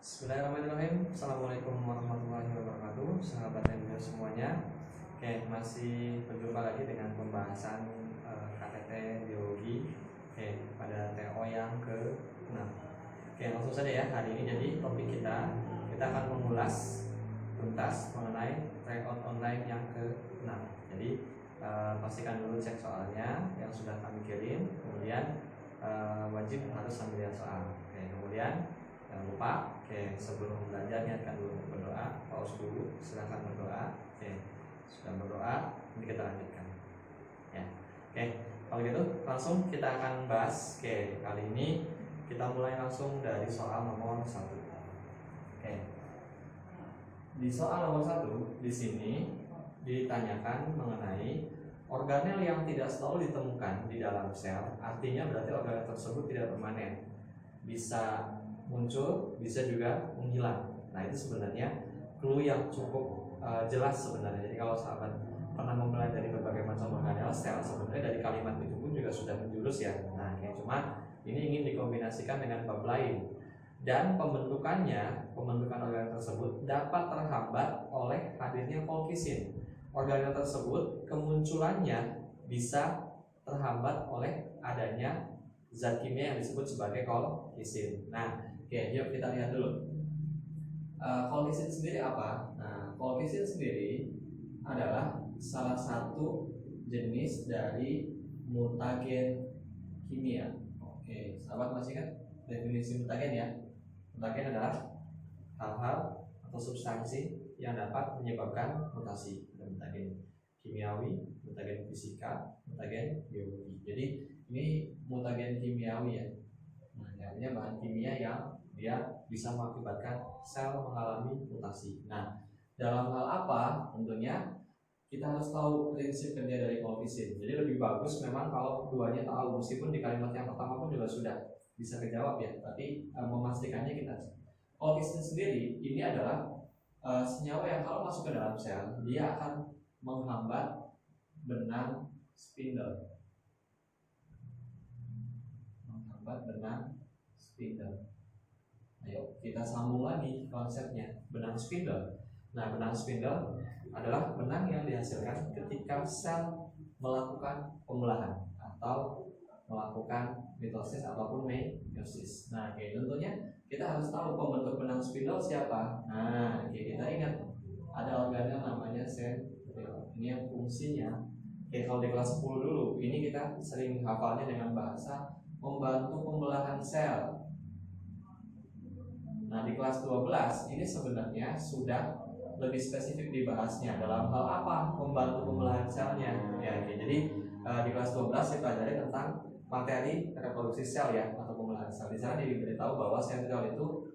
Bismillahirrahmanirrahim. Assalamualaikum warahmatullahi wabarakatuh, sahabat MBO semuanya. Oke, masih berjumpa lagi dengan pembahasan KTT biologi. Oke, pada TO yang ke-6. Oke, langsung saja ya. Hari ini jadi topik kita akan mengulas tuntas mengenai tryout online yang ke-6. Jadi pastikan dulu cek soalnya yang sudah kami kirim, kemudian wajib harus sambil lihat soal. Oke, kemudian jangan lupa, sebelum belajar niatkan dulu berdoa, pause dulu, silahkan berdoa. Sudah berdoa, ini kita lanjutkan. Ya, kalau gitu langsung kita akan bahas. Kali ini kita mulai langsung dari soal nomor 1. Di soal nomor 1 di sini ditanyakan mengenai organel yang tidak selalu ditemukan di dalam sel, artinya berarti organel tersebut tidak permanen, bisa muncul, bisa juga menghilang. Nah, itu sebenarnya clue yang cukup jelas sebenarnya. Jadi kalau sahabat pernah mempelajari berbagai macam organel sel, sebenarnya dari kalimat itu pun juga sudah menjurus ya. Nah, cuma ini ingin dikombinasikan dengan bab lain. Dan pembentukan organel tersebut dapat terhambat oleh hadirnya kolkisin. Organel tersebut kemunculannya bisa terhambat oleh adanya zat kimia yang disebut sebagai kolkisin. Nah, yuk kita lihat dulu. Kolkisin sendiri apa? Nah, kolkisin sendiri adalah salah satu jenis dari mutagen kimia. Oke, sahabat masih ingat definisi mutagen ya? Mutagen adalah hal-hal atau substansi yang dapat menyebabkan mutasi. Mutagen kimiawi, mutagen fisika, mutagen biologi. Jadi ini mutagen kimiawi ya. Nah, artinya bahan kimia yang dia bisa mengakibatkan sel mengalami mutasi. Nah, dalam hal apa? Tentunya kita harus tahu prinsip kerja dari kolkisin. Jadi lebih bagus memang kalau keduanya tahu, meskipun di kalimat yang pertama pun juga sudah bisa kejawab ya. Tapi memastikannya kita. Kolkisin sendiri ini adalah senyawa yang kalau masuk ke dalam sel, dia akan menghambat benang spindle. Benang spindle. Ayo kita sambung lagi konsepnya benang spindle. Nah, benang spindle adalah benang yang dihasilkan ketika sel melakukan pembelahan atau melakukan mitosis ataupun meiosis. Nah, tentunya kita harus tahu pembentuk benang spindle siapa. Nah, kita ingat ada organel namanya sentriol. Ini yang fungsinya. Kalau di kelas 10 dulu, ini kita sering hafalnya dengan bahasa membantu pembelahan sel. Nah, di kelas 12 ini sebenarnya sudah lebih spesifik dibahasnya dalam hal apa membantu pembelahan selnya. Ya, jadi di kelas 12 kita pelajari tentang materi reproduksi sel ya atau pembelahan sel. Di sana diberitahu bahwa sentriol itu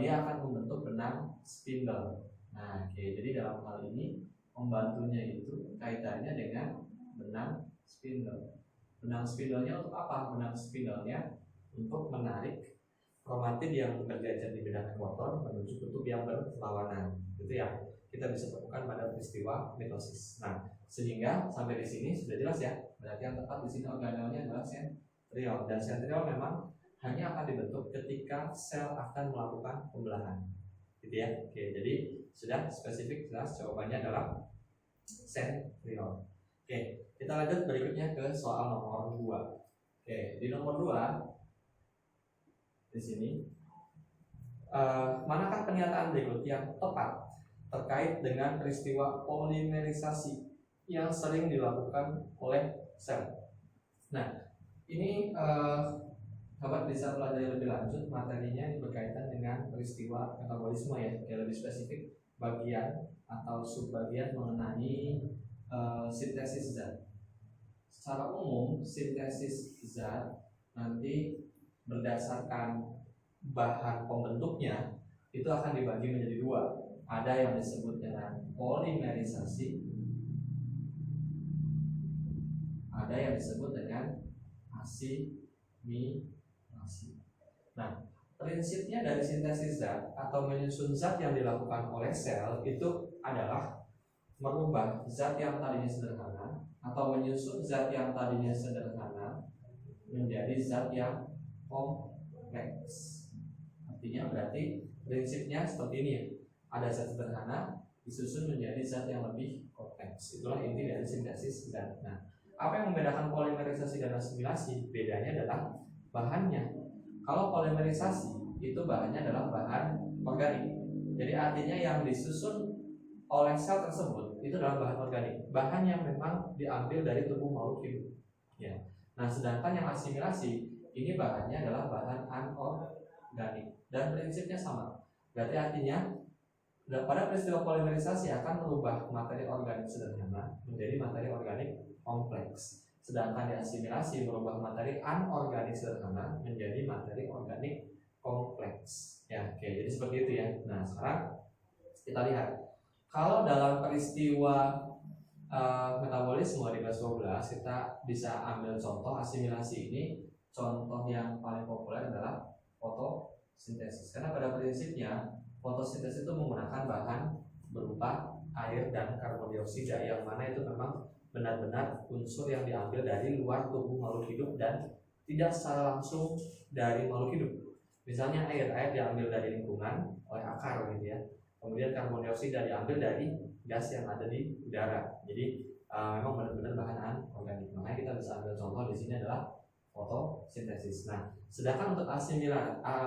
dia akan membentuk benang spindle. Nah, jadi dalam hal ini membantunya itu kaitannya dengan benang spindle. Benang spindlenya untuk apa? Benang spindlenya untuk menarik kromatid yang bekerja di bidang ekuator menuju kutub yang berlawanan. Itu yang kita bisa temukan pada peristiwa mitosis. Nah, sehingga sampai di sini sudah jelas ya. Berarti yang tepat di sini organelnya adalah sentriol, dan sentriol memang hanya akan dibentuk ketika sel akan melakukan pembelahan. Gitu ya. Oke, jadi sudah spesifik jelas jawabannya adalah sentriol. Oke, kita lanjut berikutnya ke soal nomor 2. Oke, di nomor 2 di sini manakah pernyataan berikut yang tepat terkait dengan peristiwa polimerisasi yang sering dilakukan oleh sel? Nah, ini sahabat bisa pelajari lebih lanjut materinya berkaitan dengan peristiwa metabolisme ya, lebih spesifik bagian atau subbagian mengenai sintesis zat. Secara umum sintesis zat nanti berdasarkan bahan pembentuknya itu akan dibagi menjadi 2. Ada yang disebut dengan polimerisasi, ada yang disebut dengan asimilasi. Nah, prinsipnya dari sintesis zat atau menyusun zat yang dilakukan oleh sel itu adalah merubah zat yang tadinya sederhana atau menyusun zat yang tadinya sederhana menjadi zat yang kompleks. Artinya berarti prinsipnya seperti ini ya. Ada zat sederhana disusun menjadi zat yang lebih kompleks. Itulah inti dari sintesis zat. Nah, apa yang membedakan polimerisasi dan asimilasi? Bedanya adalah bahannya. Kalau polimerisasi itu bahannya adalah bahan organik. Jadi artinya yang disusun oleh sel tersebut itu adalah bahan organik, bahan yang memang diambil dari tubuh makhluk hidup. Ya. Nah, sedangkan yang asimilasi ini bahannya adalah bahan anorganik dan prinsipnya sama. Berarti artinya pada peristiwa polimerisasi akan merubah materi organik sederhana menjadi materi organik kompleks. Sedangkan di asimilasi merubah materi anorganik sederhana menjadi materi organik kompleks. Ya, oke, jadi seperti itu ya. Nah, sekarang kita lihat kalau dalam peristiwa metabolisme di kelas 12 kita bisa ambil contoh asimilasi ini. Contoh yang paling populer adalah fotosintesis. Karena pada prinsipnya fotosintesis itu menggunakan bahan berupa air dan karbon dioksida yang mana itu memang benar-benar unsur yang diambil dari luar tubuh makhluk hidup dan tidak secara langsung dari makhluk hidup. Misalnya air diambil dari lingkungan oleh akar gitu ya. Kemudian karbon dioksida diambil dari gas yang ada di udara. Jadi memang benar-benar bahan organik. Makanya kita bisa ambil contoh di sini adalah fotosintesis. Nah, sedangkan untuk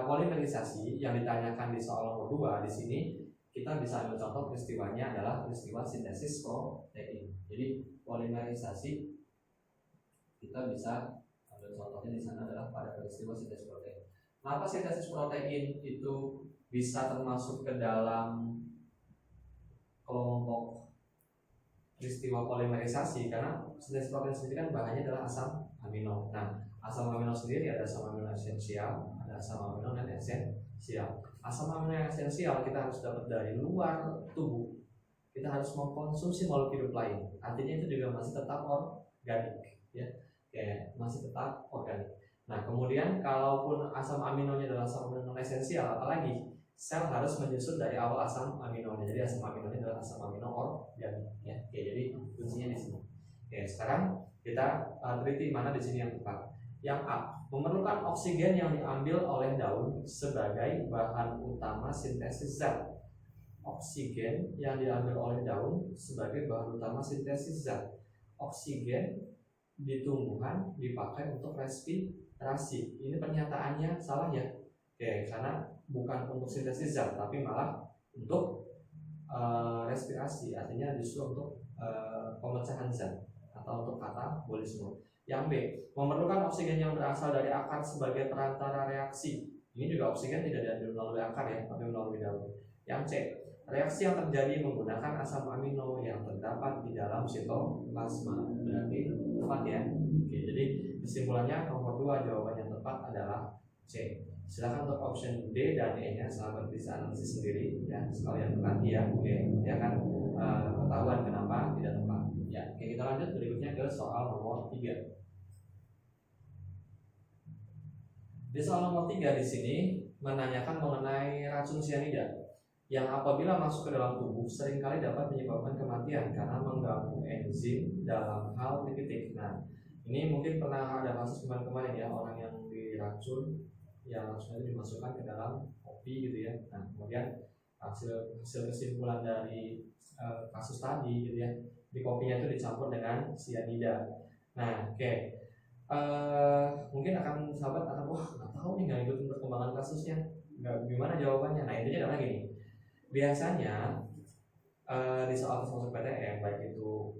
polimerisasi yang ditanyakan di soal nomor 2 di sini kita bisa ambil contoh peristiwanya adalah peristiwa sintesis protein. Jadi polimerisasi kita bisa ambil contohnya di sana adalah pada peristiwa sintesis protein. Kenapa sintesis protein itu bisa termasuk ke dalam kelompok peristiwa polimerisasi? Karena sintesis protein sendiri kan bahannya adalah asam amino. Nah, asam amino sendiri ada asam amino esensial, ada asam amino non esensial. Asam amino esensial kita harus dapat dari luar tubuh. Kita harus mengkonsumsi makhluk hidup lain. Artinya itu juga masih tetap organik, ya. Oke, masih tetap organik. Nah, kemudian kalaupun asam aminonya adalah asam amino non esensial, apalagi sel harus menyusun dari awal asam aminonya. Jadi asam aminonya adalah asam amino organik, ya. Oke, jadi kuncinya di sini. Oke, sekarang kita teliti mana di sini yang tepat. Yang A, memerlukan oksigen yang diambil oleh daun sebagai bahan utama sintesis zat. Oksigen yang diambil oleh daun sebagai bahan utama sintesis zat. Oksigen di tumbuhan dipakai untuk respirasi. Ini pernyataannya salah ya. Oke, karena bukan untuk sintesis zat tapi malah untuk respirasi. Artinya justru untuk pemecahan zat atau untuk katabolisme. Yang B, memerlukan oksigen yang berasal dari akar sebagai perantara reaksi. Ini juga oksigen tidak diambil melalui akar ya, tapi melalui daun. Yang C, reaksi yang terjadi menggunakan asam amino yang terdapat di dalam sitoplasma. Berarti tepat ya. Oke, jadi kesimpulannya nomor 2 jawaban yang tepat adalah C. Silakan untuk option D dan E nya sahabat bisa analisis sendiri ya, sekalian berarti ya. Oke, nanti akan ketahuan kenapa tidak tepat. Ya, oke, kita lanjut berikutnya ke soal nomor 3. Di soal nomor 3 di sini menanyakan mengenai racun cyanida yang apabila masuk ke dalam tubuh seringkali dapat menyebabkan kematian karena mengganggu enzim dalam hal lipidik. Nah, ini mungkin pernah ada kasus kemarin ya, orang yang diracun yang racunnya itu dimasukkan ke dalam kopi gitu ya. Nah, kemudian hasil kesimpulan dari kasus tadi gitu ya, di kopinya itu dicampur dengan cyanida. Nah, oke. Mungkin akan sahabat akan wah nggak tahu nih, nggak ikutin perkembangan kasusnya, nggak gimana jawabannya. Nah, intinya adalah gini. Biasanya di soal masuk PTN baik itu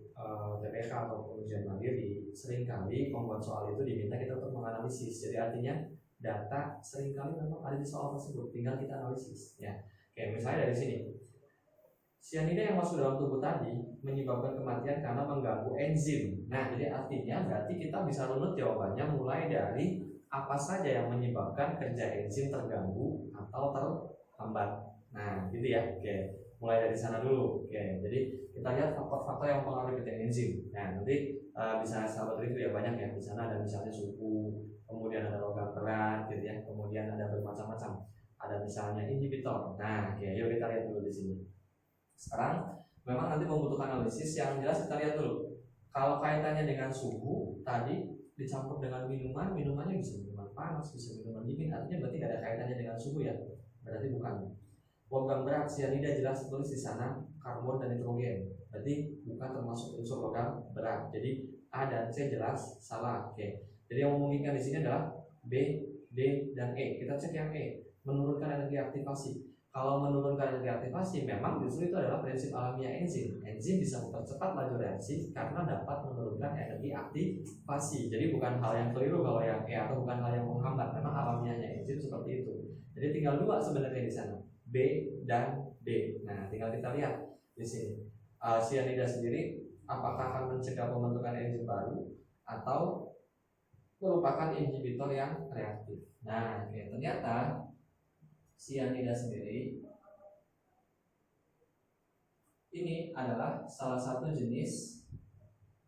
TPK atau ujian mandiri, seringkali pembuat soal itu diminta kita untuk menganalisis. Jadi artinya data seringkali memang ada di soal tersebut, tinggal kita analisis ya. Oke, misalnya dari sini, cyanida yang masuk dalam tubuh tadi menyebabkan kematian karena mengganggu enzim. Nah, jadi artinya berarti kita bisa runut jawabannya mulai dari apa saja yang menyebabkan kerja enzim terganggu atau terhambat. Nah, gitu ya. Oke, mulai dari sana dulu. Oke, jadi kita lihat faktor-faktor yang mempengaruhi kerja enzim. Nah, nanti bisa sahabat review ya, banyak ya. Di sana ada misalnya suhu, kemudian ada logam berat, gitu ya. Kemudian ada bermacam-macam. Ada misalnya inhibitor. Nah, oke, yuk kita lihat dulu di sini. Sekarang memang nanti membutuhkan analisis. Yang jelas kita lihat dulu. Kalau kaitannya dengan suhu tadi dicampur dengan minuman, minumannya bisa minuman panas, bisa minuman dingin. Artinya berarti tidak ada kaitannya dengan suhu ya. berarti bukan. Logam berat sianida jelas tulis di sana karbon dan nitrogen, berarti bukan termasuk unsur logam berat. Jadi A dan C jelas salah. Oke. Jadi yang memungkinkan di sini adalah B, D, dan E. Kita cek yang E, menurunkan energi aktivasi. Kalau menurunkan energi aktivasi, memang justru itu adalah prinsip alamiah enzim. Enzim bisa mempercepat laju reaksi karena dapat menurunkan energi aktivasi. Jadi bukan hal yang keliru kalau yang E atau bukan hal yang menghambat. Memang alamiahnya enzim seperti itu. Jadi tinggal dua sebenarnya di sana, B dan D. Nah, tinggal kita lihat di sini. Sianida sendiri apakah akan mencegah pembentukan enzim baru atau merupakan inhibitor yang reaktif. Nah, ternyata sianida sendiri ini adalah salah satu jenis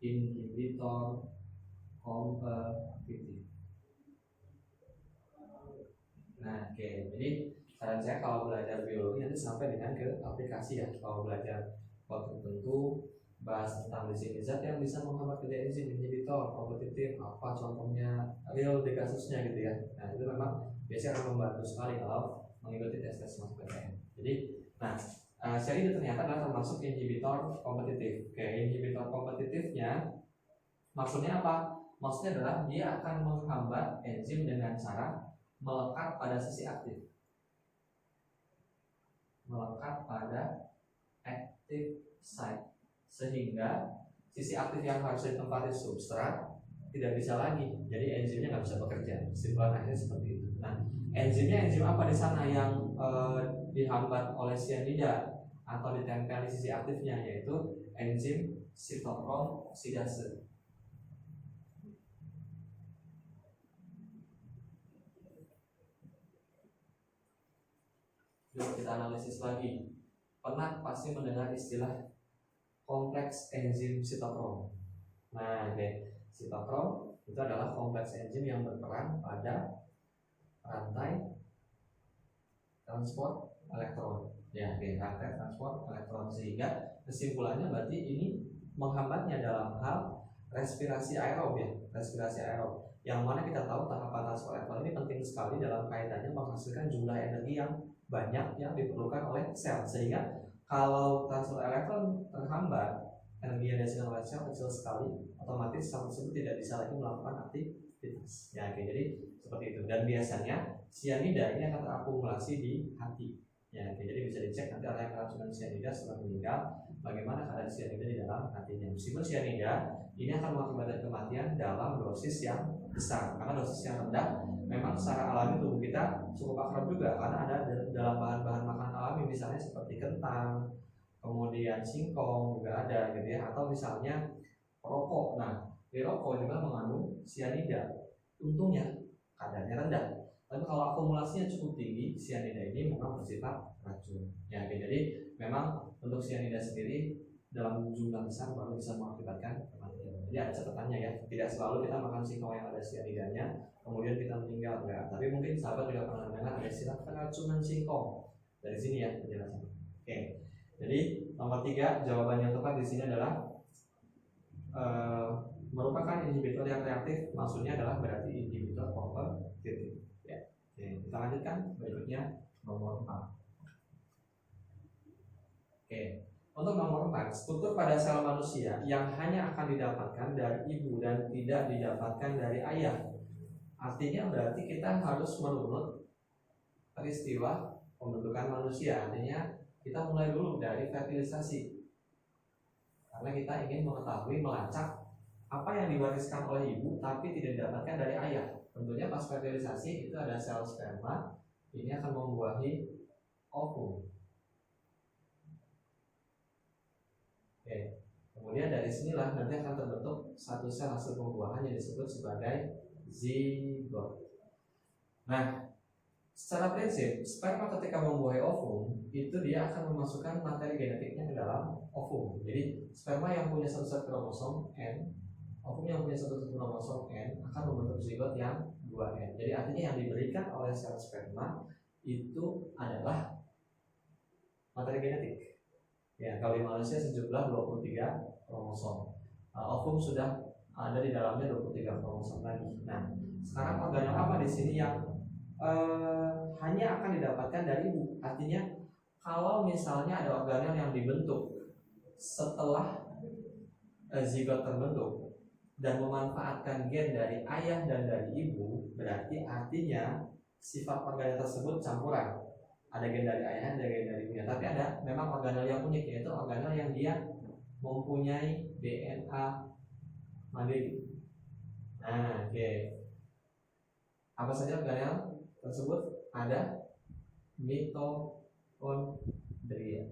inhibitor kompetitif. Nah, jadi saran saya kalau belajar biologi nanti sampai dengan ke aplikasi ya. Kalau belajar waktu tertentu bahas tentang di sini zat yang bisa menghambat kerja enzim inhibitor kompetitif, apa contohnya real di kasusnya gitu ya. Nah, itu memang biasanya akan membantu sekali kalau mengikuti tes masuk PTN. Jadi, sianida ternyata adalah termasuk inhibitor kompetitif. Inhibitor kompetitifnya maksudnya apa? Maksudnya adalah dia akan menghambat enzim dengan cara melekat pada sisi aktif. Melekat pada active site, sehingga sisi aktif yang harus ditempati substrat tidak bisa lagi. Jadi enzimnya nggak bisa bekerja. Kesimpulan akhirnya seperti itu. Nah, enzimnya enzim apa di sana yang dihambat oleh sianida atau ditempel di sisi aktifnya, yaitu enzim sitokrom oksidase. Coba kita analisis lagi. Pernah pasti mendengar istilah kompleks enzim sitokrom. Nah, sitokrom itu adalah kompleks enzim yang berperan pada rantai transport elektron. Rantai transport elektron, sehingga kesimpulannya berarti ini menghambatnya dalam hal respirasi aerob ya, respirasi aerob. Yang mana kita tahu tahapan transport elektron ini penting sekali dalam kaitannya menghasilkan jumlah energi yang banyak yang diperlukan oleh sel, sehingga kalau transport elektron terhambat, energi yang dihasilkan oleh sel kecil sekali, otomatis sel tersebut tidak bisa lagi melakukan aktivitas. Jadi seperti itu. Dan biasanya sianida ini akan terakumulasi di hati. Jadi bisa dicek nanti orang yang keracunan sianida setelah meninggal, bagaimana keadaan sianida di dalam hatinya. Meskipun sianida ini akan mengakibatkan kematian dalam dosis yang besar, karena dosis yang rendah memang secara alami tubuh kita cukup akrab juga, karena ada dalam bahan-bahan makanan alami misalnya seperti kentang, kemudian singkong juga ada gitu ya, atau misalnya rokok. Nah, di rokok juga mengandung sianida. Untungnya kadarnya rendah. Tapi kalau akumulasinya cukup tinggi, sianida ini memang bersifat racun. Jadi memang untuk sianida sendiri dalam jumlah besar baru bisa mengakibatkan kematian. Jadi ada catatannya ya, tidak selalu kita makan singkong yang ada sianidanya kemudian kita meninggal, enggak. Tapi mungkin sahabat juga pernah dengar ada istilah keracunan singkong. Dari sini ya penjelasan. Jadi nomor 3 jawaban yang tepat di sini adalah merupakan inhibitor yang reaktif. Maksudnya adalah berarti inhibitor kompetitif. Kita lanjutkan berikutnya nomor 4. Untuk nomor 4, struktur pada sel manusia yang hanya akan didapatkan dari ibu dan tidak didapatkan dari ayah. Artinya berarti kita harus merunut peristiwa pembentukan manusia. Artinya kita mulai dulu dari fertilisasi, karena kita ingin mengetahui, melacak apa yang diwariskan oleh ibu tapi tidak didapatkan dari ayah. Tentunya pas fertilisasi itu ada sel sperma, ini akan membuahi ovum. Kemudian dari sinilah nanti akan terbentuk satu sel hasil pembuahan yang disebut sebagai zigot. Nah, secara prinsip sperma ketika membuahi ovum itu dia akan memasukkan materi genetiknya ke dalam ovum. Jadi sperma yang punya satu set kromosom N, ovum yang punya satu set kromosom N akan membentuk zigot yang 2N. Jadi artinya yang diberikan oleh sel sperma itu adalah materi genetik. Kalau di manusia sejumlah 23 kromosom. Ovum sudah ada di dalamnya 23 kromosom lagi. Nah, sekarang organel apa di sini yang hanya akan didapatkan dari ibu. Artinya kalau misalnya ada organel yang dibentuk setelah zigot terbentuk dan memanfaatkan gen dari ayah dan dari ibu, berarti artinya sifat organel tersebut campuran. Ada gen dari ayah, ada gen dari ibunya. Tapi ada memang organel yang unik, yaitu organel yang dia mempunyai DNA mandiri. Nah, oke. Apa saja organel tersebut? Ada mitokondria.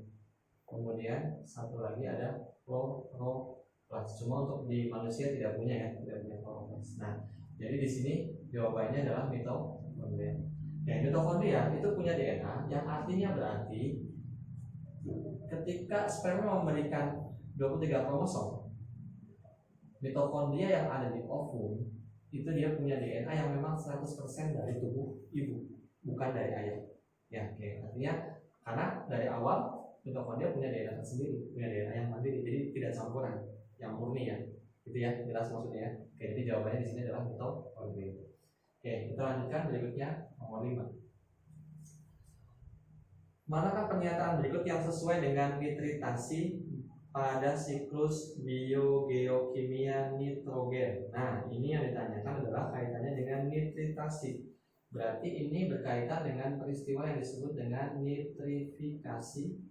Kemudian satu lagi ada kloroplas. Cuma untuk di manusia tidak punya ya, tidak punya kloroplas. Nah, jadi di sini jawabannya adalah mitokondria. Ya, mitokondria itu punya DNA yang artinya berarti ketika sperma memberikan 23 kromosom, mitokondria yang ada di ovum itu dia punya DNA yang memang 100% dari tubuh ibu, bukan dari ayah. Ya, oke. Artinya karena dari awal mitokondria punya DNA tersendiri, punya DNA yang mandiri, jadi tidak campuran, yang murni ya. Itu ya, jelas maksudnya ya. Oke, jadi jawabannya di sini adalah mitokondria. Oke, kita lanjutkan berikutnya nomor 5. Manakah pernyataan berikut yang sesuai dengan nitritasi pada siklus biogeokimia nitrogen? Nah, ini yang ditanyakan adalah kaitannya dengan nitritasi. Berarti ini berkaitan dengan peristiwa yang disebut dengan nitrifikasi,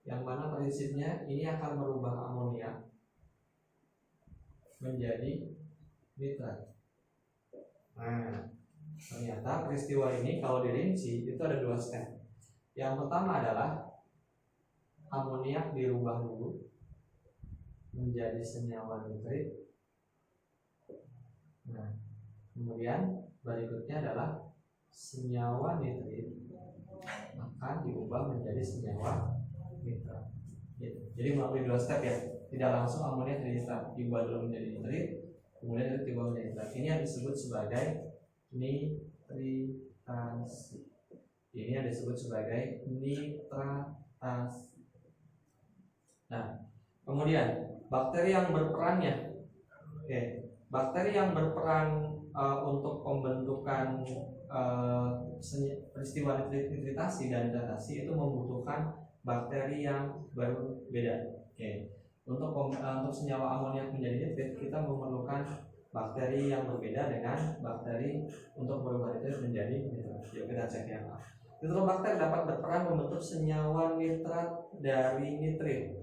yang mana prinsipnya ini akan merubah amonia menjadi nitrat. Nah, ternyata peristiwa ini kalau dirinci itu ada 2 step. Yang pertama adalah amoniak dirubah dulu menjadi senyawa nitrit. Nah, kemudian berikutnya adalah senyawa nitrit akan diubah menjadi senyawa nitrat. Jadi melalui 2 step ya, tidak langsung amoniak jadi nitrat, diubah dulu menjadi nitrit, kemudian itu diubah menjadi nitrat. Ini yang disebut sebagai nitritasi. Ini yang disebut sebagai nitratasi. Nah, kemudian bakteri yang berperannya, bakteri yang berperan untuk pembentukan peristiwa nitritasi dan nitratasi itu membutuhkan bakteri yang berbeda. Untuk senyawa amoniak menjadi nitrit kita memerlukan bakteri yang berbeda dengan bakteri untuk berubah nitrit menjadi nitrat. Yuk kita cek ya. Nitrobakter dapat berperan membentuk senyawa nitrat dari nitrit.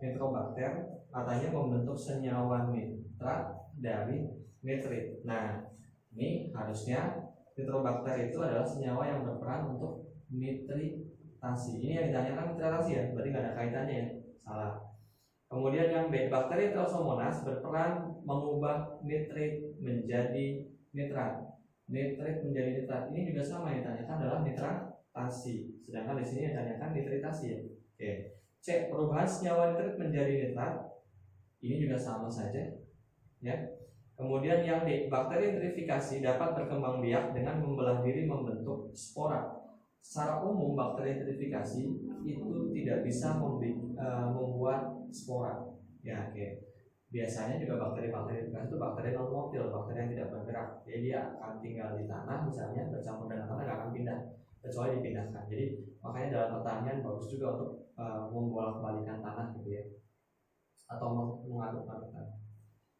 Nitrobakter katanya membentuk senyawa nitrat dari nitrit. Nah, ini harusnya nitrobakter itu adalah senyawa yang berperan untuk nitritasi. Ini yang ditanyakan nitritasi ya, berarti nggak ada kaitannya ya, salah. Kemudian yang B, bakteri Thermosomonas berperan mengubah nitrit menjadi nitrat. Nitrit menjadi nitrat. Ini juga sama yang ditanyakan adalah nitratasi. Sedangkan di sini yang ditanyakan nitritasi ya. Oke. C, perubahan senyawa nitrit menjadi nitrat. Ini juga sama saja. Ya. Kemudian yang D, bakteri nitrifikasi dapat berkembang biak dengan membelah diri membentuk spora. Secara umum bakteri nitrifikasi itu tidak bisa membuat spora. Ya, oke. Biasanya juga bakteri-bakteri itu bakteri non motil, bakteri yang tidak bergerak. Jadi dia akan tinggal di tanah misalnya, bercampur dengan tanah, nggak akan pindah kecuali dipindahkan. Jadi makanya dalam pertanian bagus juga untuk membolak-balikan tanah gitu ya, atau mengaduk-aduk tanah.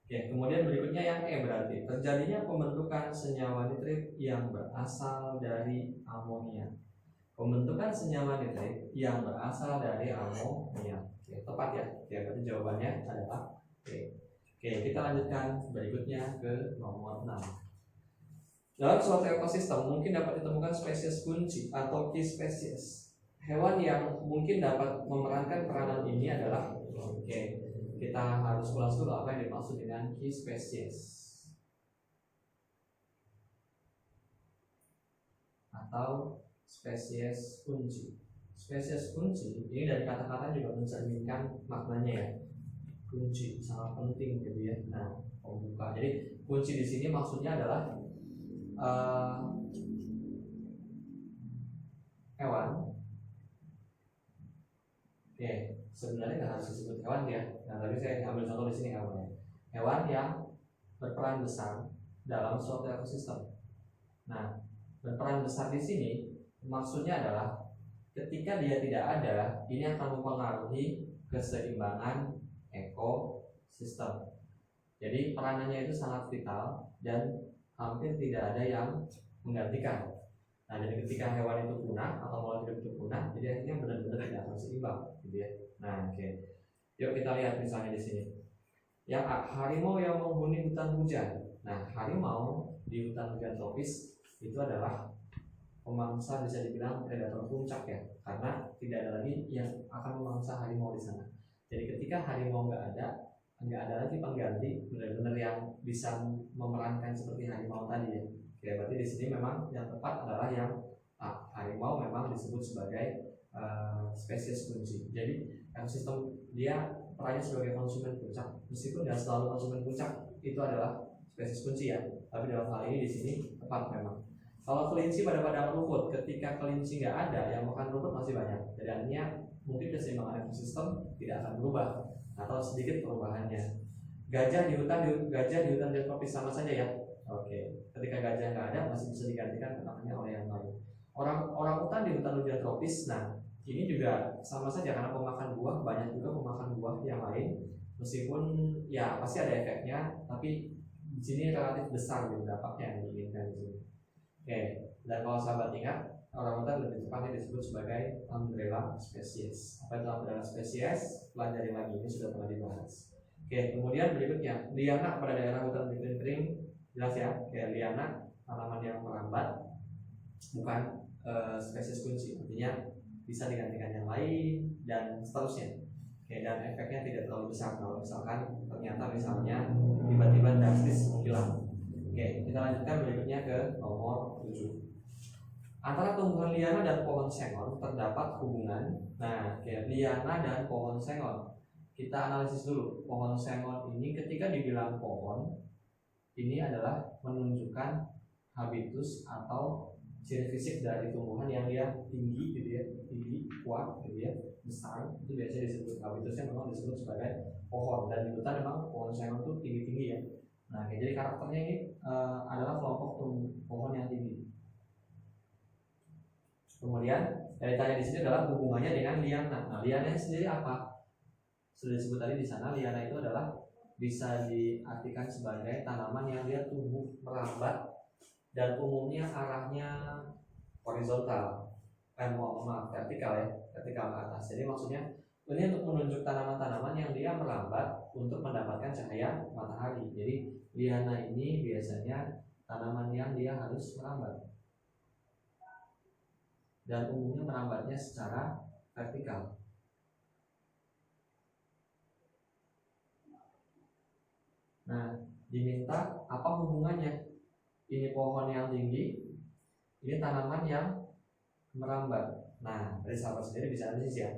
Oke, kemudian berikutnya yang E, berarti terjadinya pembentukan senyawa nitrit yang berasal dari amonia. Pembentukan senyawa nitrit yang berasal dari amonia. Oke, tepat ya. Oke, berarti jawabannya adalah Oke, kita lanjutkan berikutnya ke nomor 6. Dalam suatu ekosistem mungkin dapat ditemukan spesies kunci atau key species. Hewan yang mungkin dapat memerankan peranan ini adalah kita harus ulas dulu apa yang dimaksud dengan key species atau spesies kunci. Spesies kunci ini dari kata-kata juga mencerminkan maknanya ya. Kunci sangat penting gitu ya. Nah, pembuka. Jadi kunci di sini maksudnya adalah hewan. Oke, sebenarnya nggak harus disebut hewan ya. Nah, tadi saya ambil contoh di sini hewan ya. Hewan yang berperan besar dalam suatu ekosistem. Nah, berperan besar di sini maksudnya adalah ketika dia tidak ada, ini akan mempengaruhi keseimbangan ekosistem. Jadi peranannya itu sangat vital dan hampir tidak ada yang menggantikan. Nah, jadi ketika hewan itu punah atau makhluk hidup itu punah, jadi akhirnya benar-benar tidak akan seimbang, gitu ya. Nah, oke. Yuk kita lihat misalnya di sini. Yang A, harimau yang menghuni hutan hujan. Nah, harimau di hutan hujan tropis itu adalah pemangsa, bisa dibilang predator puncak ya, karena tidak ada lagi yang akan memangsa harimau di sana. Jadi ketika harimau nggak ada lagi pengganti benar-benar yang bisa memerankan seperti harimau tadi ya. Oke, berarti di sini memang yang tepat adalah yang A, harimau memang disebut sebagai spesies kunci. Jadi ekosistem dia perannya sebagai konsumen puncak, meskipun tidak selalu konsumen puncak itu adalah spesies kunci ya, tapi dalam hal ini di sini tepat memang. Kalau kelinci pada padang rumput, ketika kelinci nggak ada, yang makan rumput masih banyak. Jadi artinya mungkin keseimbangan ekosistem tidak akan berubah atau sedikit perubahannya. Gajah di hutan tropis sama saja ya. Oke, ketika gajah nggak ada masih bisa digantikan ketangannya oleh yang lain. Orang hutan di hutan tropis, nah ini juga sama saja karena pemakan buah, banyak juga pemakan buah yang lain. Meskipun ya pasti ada efeknya, tapi di sini relatif besar gitu dampaknya yang diinginkan di sini. Oke, dan kalau sahabat ingat, orang hutan lebih tepatnya disebut sebagai umbrella species. Apa itu umbrella species? Pelajari lagi, ini sudah pernah dibahas. Oke, kemudian berikutnya, liana pada daerah hutan kering, jelas ya, kayak liana, tanaman yang merambat, bukan spesies kunci, artinya bisa digantikan yang lain dan seterusnya. Oke, dan efeknya tidak terlalu besar kalau misalkan ternyata misalnya tiba-tiba drastis menghilang. Oke, kita lanjutkan berikutnya ke nomor 7. Antara tumbuhan liana dan pohon sengon terdapat hubungan. Nah, kayak liana dan pohon sengon. Kita analisis dulu. Pohon sengon ini ketika dibilang pohon, ini adalah menunjukkan habitus atau ciri fisik dari tumbuhan yang dia tinggi gitu ya, tinggi, kuat gitu ya, besar. Itu biasanya disebut habitusnya memang disebut sebagai pohon, dan di hutan memang pohon sengon itu tinggi-tinggi ya. Nah, jadi karakternya ini adalah kelompok pohon yang tinggi. Kemudian yang ditanya di sini adalah hubungannya dengan liana. Nah, liana sendiri apa? Sudah disebut tadi di sana, liana itu adalah bisa diartikan sebagai tanaman yang dia tumbuh merambat dan umumnya arahnya horizontal, vertikal ya, vertikal ke atas. Jadi maksudnya ini untuk menunjuk tanaman-tanaman yang dia merambat untuk mendapatkan cahaya matahari. Jadi liana ini biasanya tanaman yang dia harus merambat dan umumnya merambatnya secara vertikal. Nah, diminta apa hubungannya? Ini pohon yang tinggi, ini tanaman yang merambat. Nah, dari sahabat sendiri bisa analisis ya.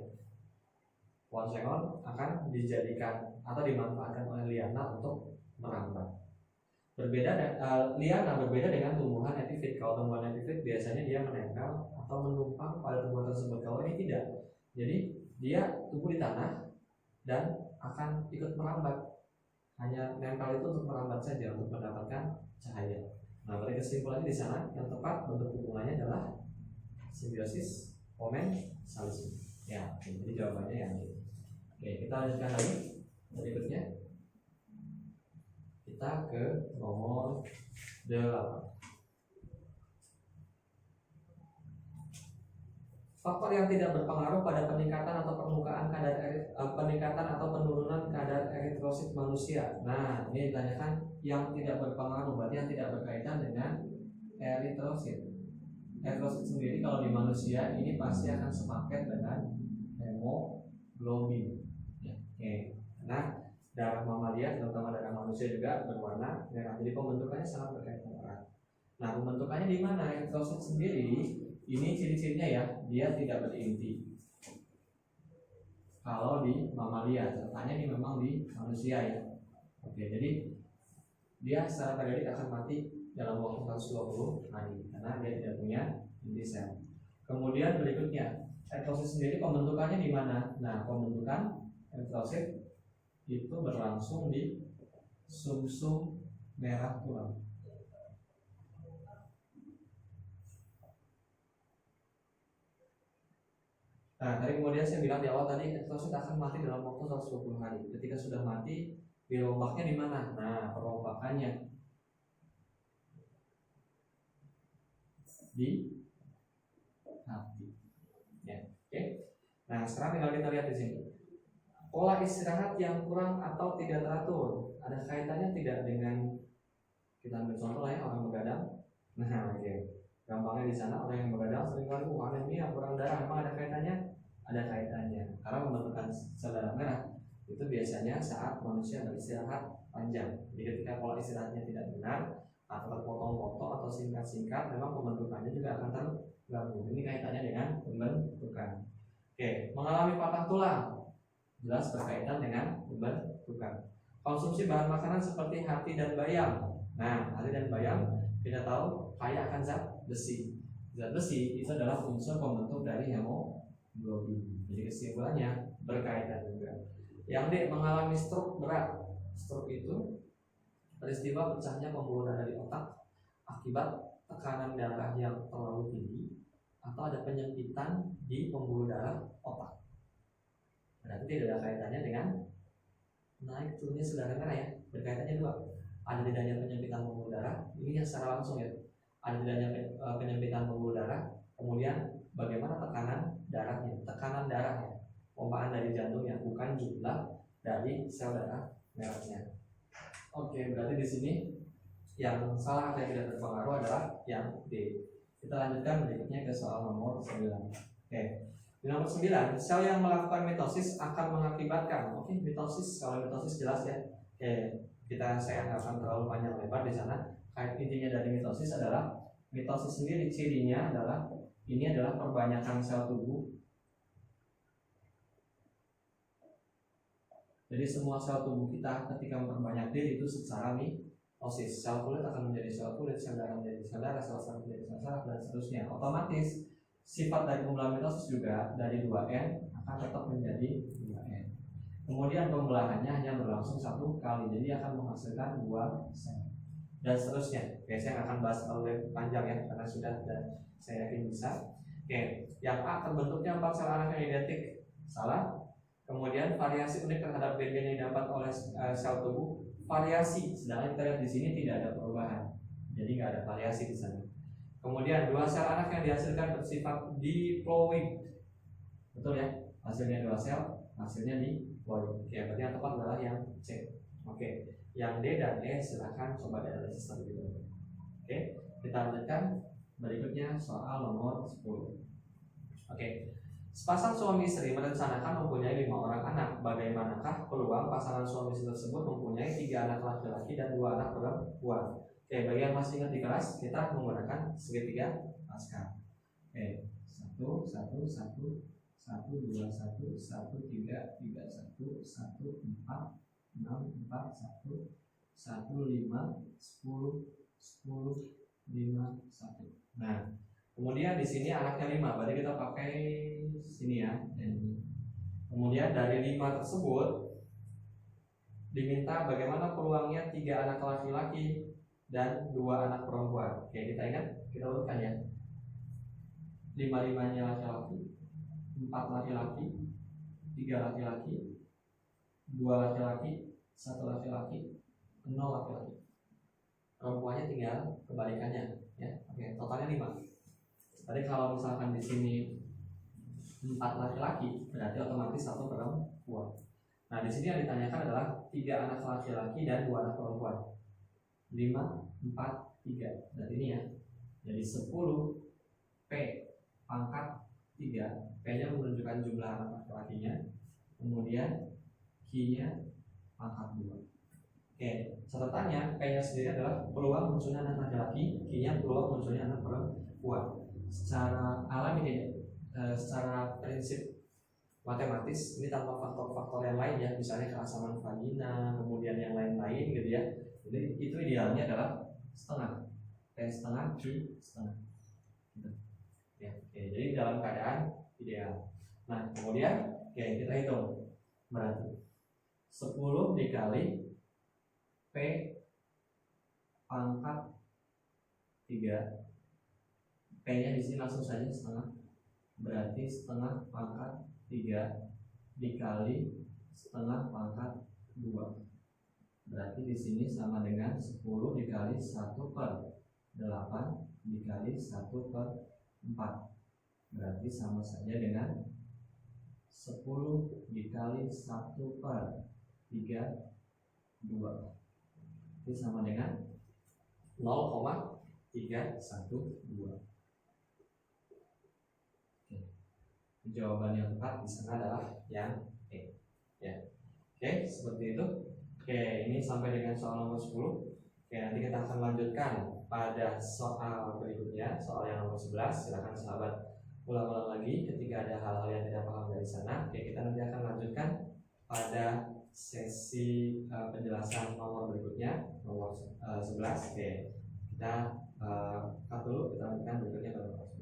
Pohon sengon akan dijadikan atau dimanfaatkan oleh liana untuk merambat. Liana berbeda dengan tumbuhan epifit. Kalau tumbuhan epifit biasanya dia menempel atau menumpang pada tumbuhan tersebut. Kalau ini tidak. Jadi dia tumbuh di tanah dan akan ikut merambat. Hanya nempel itu untuk merambat saja, untuk mendapatkan cahaya. Nah, berarti kesimpulannya di sana yang tepat bentuk hubungannya adalah simbiosis komensalisme. Ya, jadi jawabannya yang ini. Oke, kita lanjutkan lagi berikutnya. Kita ke nomor 8. Faktor yang tidak berpengaruh pada peningkatan atau permukaan peningkatan atau penurunan kadar eritrosit manusia. Nah, ini ditanyakan yang tidak berpengaruh, berarti yang tidak berkaitan dengan eritrosit. Eritrosit sendiri kalau di manusia ini pasti akan sepaket dengan hemoglobin. Ya, oke. Nah, darah mamalia, terutama darah manusia juga berwarna merah. Jadi pembentukannya sangat berkaitan erat. Nah, pembentukannya di mana? Eritrosit sendiri ini ciri-cirinya ya, dia tidak berinti. Kalau di mamalia, contohnya ini memang di manusia ya. Oke, jadi dia secara periodik akan mati dalam waktu 120 hari karena dia tidak punya inti sel. Kemudian berikutnya, eritrosit sendiri pembentukannya di mana? Nah, pembentukan eritrosit itu berlangsung di sumsum merah tulang. Nah, tadi kemudian saya bilang di awal tadi ektosit akan mati dalam waktu 120 hari. Ketika sudah mati, dirombaknya di mana? Nah, perombakannya di hati. Ya, oke. Nah, sekarang tinggal kita lihat di sini. Pola istirahat yang kurang atau tidak teratur ada kaitannya tidak dengan, kita ambil contoh lah ya, orang begadang. Nah, oke. Gampangnya di sana orang yang begadang seringkali anemia, kurang darah, emang ada kaitannya? Ada kaitannya, karena pembentukan sel darah merah itu biasanya saat manusia beristirahat panjang. Jadi ketika pola istirahatnya tidak benar atau terpotong-potong atau singkat-singkat, memang pembentukannya juga akan terganggu. Ini kaitannya dengan pembentukan. Oke, mengalami patah tulang jelas berkaitan dengan pembentukan. Konsumsi bahan makanan seperti hati dan bayam. Nah, hati dan bayam kita tahu kaya akan zat besi. Zat besi itu adalah unsur pembentuk dari hemoglobin. Jadi kesimpulannya berkaitan juga. Yang D, mengalami stroke berat. Stroke itu peristiwa pecahnya pembuluh darah di otak akibat tekanan darah yang terlalu tinggi atau ada penyempitan di pembuluh darah otak. Berarti tidak ada kaitannya dengan naik turunnya sel darah merah ya. Berkaitannya dua. Ada tidaknya penyempitan pembuluh darah, ini yang secara langsung ya. Ada tidaknya penyempitan pembuluh darah, kemudian bagaimana tekanan darahnya, pompaan dari jantungnya, bukan jumlah dari sel darah merahnya. Oke, berarti di sini yang salah atau yang tidak terpengaruh adalah yang D. Kita lanjutkan berikutnya ke soal nomor 9. Oke. Di nomor 9, sel yang melakukan mitosis akan mengakibatkan. Oke, mitosis, kalau mitosis jelas ya. Oke, saya nggak akan terlalu panjang lebar di sana. Intinya dari mitosis adalah, mitosis sendiri cirinya adalah ini adalah perbanyakan sel tubuh. Jadi semua sel tubuh kita ketika memperbanyak diri itu secara mitosis. Sel kulit akan menjadi sel kulit, sel darah menjadi sel darah, sel saraf menjadi sel saraf, dan seterusnya. Otomatis sifat dari pembelahan mitosis juga dari 2N akan tetap menjadi 2N. Kemudian pembelahannya hanya berlangsung 1 kali, jadi akan menghasilkan 2 sel dan seterusnya. Oke, saya akan bahas terlalu panjang ya karena sudah, dan saya yakin bisa. Oke, yang A, terbentuknya 4 sel anak yang identik. Salah. Kemudian variasi unik terhadap gen-gen yang dapat oleh sel tubuh, variasi, sedangkan kita lihat di sini tidak ada perubahan, jadi nggak ada variasi di sana. Kemudian 2 sel anak yang dihasilkan bersifat diploid, betul ya, hasilnya 2 sel, hasilnya diploid. Oke, berarti yang tepat adalah yang C. Oke, yang D dan E silahkan coba dianalisis terlebih dahulu. Oke, kita lanjutkan berikutnya soal nomor 10. Oke, sepasang suami istri merencanakan mempunyai 5 orang anak. Bagaimanakah peluang pasangan suami istri tersebut mempunyai 3 anak laki-laki dan 2 anak perempuan? Oke, bagi yang masih ingat di kelas, kita menggunakan segitiga Pascal. Oke, 1, 1, 1, 1, 2, 1, 1, 3, 3, 1, 1, 4, 6, 4, 1, 1, 5, 10, 10, 5, 1. Nah, kemudian di sini anaknya 5, berarti kita pakai sini ya. Kemudian dari 5 tersebut diminta bagaimana peluangnya 3 anak laki-laki dan 2 anak perempuan. Oke, kita ingat, kita urutkan ya. 5-5-nya laki-laki, 4 laki-laki, 3 laki-laki, 2 laki-laki, 1 laki-laki, 0 laki-laki. Perempuannya tinggal kebalikannya ya. Oke, totalnya 5. Tadi kalau misalkan di sini 4 laki-laki, berarti otomatis 1 perempuan. Nah, di sini yang ditanyakan adalah 3 anak laki-laki dan 2 anak perempuan. 5, 4, 3. Dan ini ya. Jadi 10 P pangkat 3. P-nya menunjukkan jumlah anak laki-lakinya. Kemudian Q-nya pangkat 2. Oke, catatannya P-nya sendiri adalah peluang munculnya anak laki-laki, Q-nya peluang munculnya anak perempuan. Secara alami secara prinsip matematis ini tanpa faktor-faktor yang lain ya, misalnya keasaman vagina, kemudian yang lain-lain gitu ya. Jadi itu idealnya adalah setengah, P setengah, Q setengah gitu. Ya, oke, jadi dalam keadaan ideal. Nah, kemudian oke, kita hitung. Berarti 10 dikali P pangkat 3. P nya di sini langsung saja setengah. berarti setengah pangkat 3 dikali setengah pangkat 2. Berarti di sini sama dengan 10 dikali 1/8 dikali 1/4. Berarti sama saja dengan 10 dikali 1/32. Itu sama dengan 0,312. Jawaban yang tepat di sana adalah yang E. Ya. Oke, seperti itu. Oke, ini sampai dengan soal nomor 10. Oke, nanti kita akan lanjutkan pada soal berikutnya, soal yang nomor 11. Silakan sahabat ulang-ulang lagi ketika ada hal-hal yang tidak paham dari sana. Oke, kita nanti akan lanjutkan pada sesi penjelasan nomor berikutnya, nomor 11. Oke, kita cut dulu, kita lanjutkan berikutnya pada nomor 11.